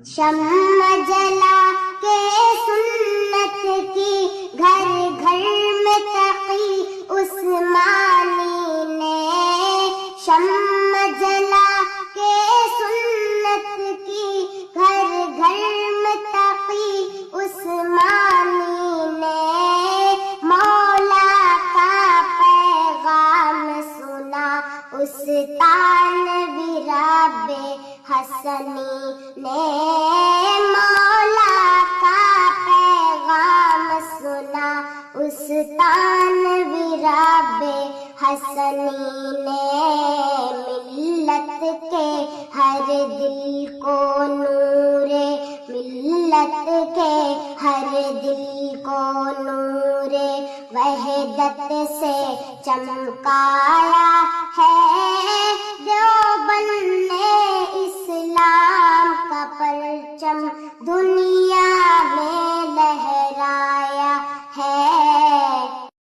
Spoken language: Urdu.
شمع جلا کے سنت کی گھر گھر میں تقی عثمانی نے، شمع جلا کے سنت کی گھر گھر میں تقی عثمانی نے، مولا کا پیغام سنا اس تانوی رب حسنی نے، مولا کا پیغام سنا اس تانوی رب حسنی نے، ملت کے ہر دل کو نور، ملت کے ہر دل کو نور وحدت سے چمکایا ہے، دیوبند نے اسلام کا پرچم دنیا